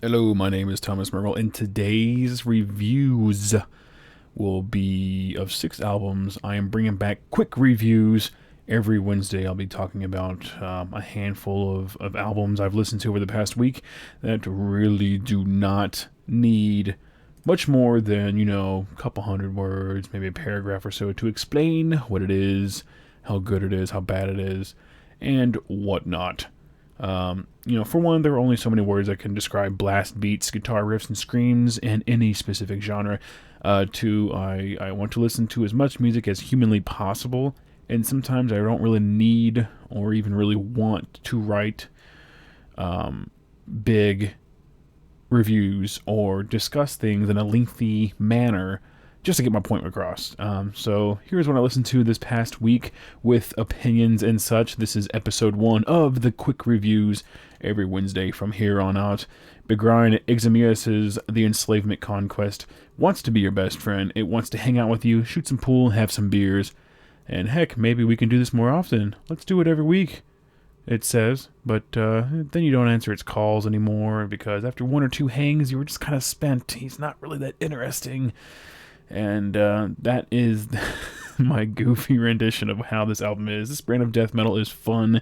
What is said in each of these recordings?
Hello, my name is Thomas Merrill, and today's reviews will be of 6 albums. I am bringing back quick reviews. Every Wednesday, I'll be talking about a handful of albums I've listened to over the past week that really do not need much more than, a couple hundred words, maybe a paragraph or so to explain what it is, how good it is, how bad it is, and whatnot. For one, there are only so many words that can describe blast beats, guitar riffs, and screams in any specific genre. Two, I want to listen to as much music as humanly possible, and sometimes I don't really need or even really want to write big reviews or discuss things in a lengthy manner just to get my point across. So here's what I listened to this past week with opinions and such. This is episode 1 of the quick reviews every Wednesday from here on out. Begrime, Exemious' The Enslavement Conquest wants to be your best friend. It wants to hang out with you, shoot some pool, have some beers, and heck, maybe we can do this more often. Let's do it every week, it says, but then you don't answer its calls anymore because after 1 or 2 hangs, you were just kind of spent. He's not really that interesting. And that is my goofy rendition of how this album is. This brand of death metal is fun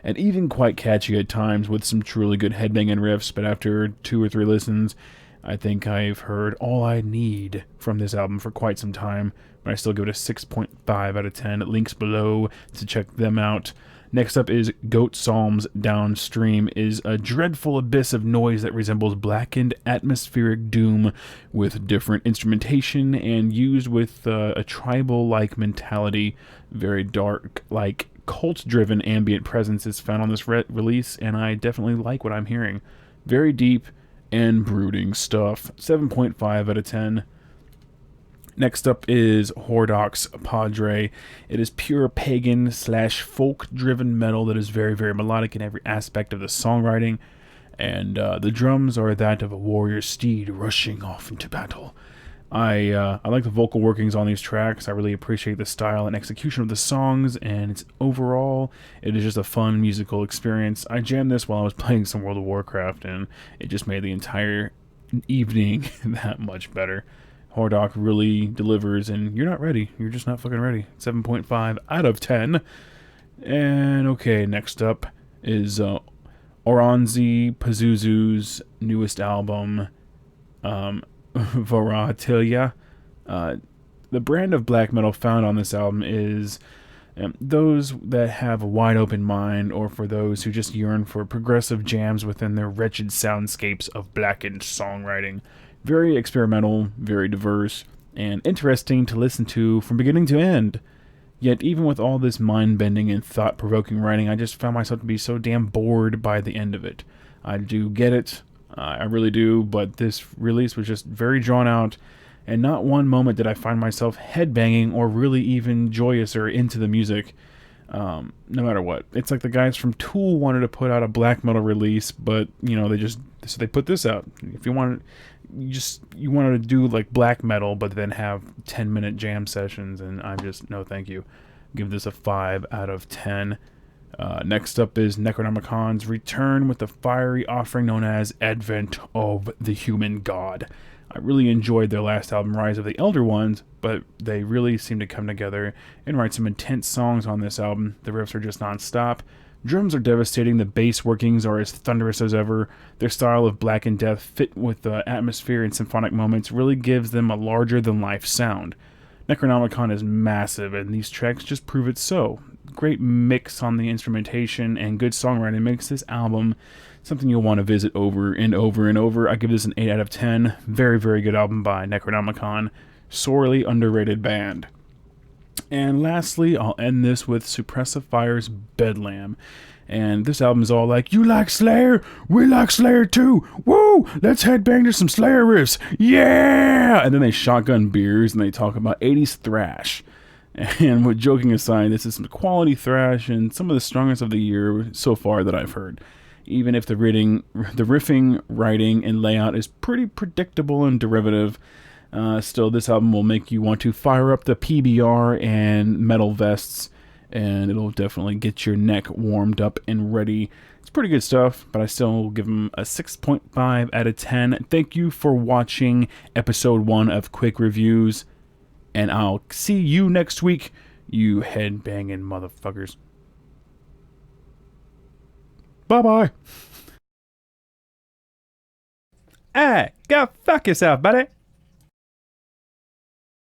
and even quite catchy at times with some truly good headbanging riffs, but after 2 or 3 listens, I think I've heard all I need from this album for quite some time, but I still give it a 6.5 out of 10. Links below to check them out. Next up is Goatpsalm's Downstream is a dreadful abyss of noise that resembles blackened atmospheric doom with different instrumentation and used with a tribal-like mentality. Very dark, like cult-driven ambient presence is found on this release, and I definitely like what I'm hearing. Very deep and brooding stuff. 7.5 out of 10. Next up is Hordak's Padre. It is pure pagan / folk-driven metal that is very, very melodic in every aspect of the songwriting, and the drums are that of a warrior steed rushing off into battle. I like the vocal workings on these tracks. I really appreciate the style and execution of the songs, and it is just a fun musical experience. I jammed this while I was playing some World of Warcraft, and it just made the entire evening that much better. Hordak really delivers, and you're not ready. You're just not fucking ready. 7.5 out of 10. And okay, next up is Oranssi, Pazuzu's newest album, Varatilia. The brand of black metal found on this album is those that have a wide open mind, or for those who just yearn for progressive jams within their wretched soundscapes of blackened songwriting. Very experimental, very diverse, and interesting to listen to from beginning to end. Yet even with all this mind-bending and thought-provoking writing, I just found myself to be so damn bored by the end of it. I do get it, I really do, but this release was just very drawn out, and not one moment did I find myself headbanging or really even joyous or into the music. No matter what. It's like the guys from Tool wanted to put out a black metal release, but, they put this out. If you wanted to do like black metal, but then have 10-minute jam sessions, and I'm just, no thank you. Give this a 5 out of 10. Next up is Necronomicon's return with the fiery offering known as Advent of the Human God. I really enjoyed their last album, Rise of the Elder Ones, but they really seem to come together and write some intense songs on this album. The riffs are just non-stop. Drums are devastating, the bass workings are as thunderous as ever. Their style of black and death fit with the atmosphere and symphonic moments really gives them a larger-than-life sound. Necronomicon is massive, and these tracks just prove it so. Great mix on the instrumentation and good songwriting makes this album something you'll want to visit over and over and over. I give this an 8 out of 10. Very, very good album by Necronomicon. Sorely underrated band. And lastly, I'll end this with Suppressive Fire's Bedlam. And this album is all like, you like Slayer? We like Slayer too! Woo! Let's headbang to some Slayer riffs! Yeah! And then they shotgun beers and they talk about 80s thrash. And with joking aside, this is some quality thrash and some of the strongest of the year so far that I've heard. Even if the riffing, writing, and layout is pretty predictable and derivative, still this album will make you want to fire up the PBR and metal vests, and it'll definitely get your neck warmed up and ready. It's pretty good stuff, but I still give them a 6.5 out of 10. Thank you for watching episode 1 of Quick Reviews, and I'll see you next week, you head-banging motherfuckers. Bye-bye. Hey, go fuck yourself, buddy.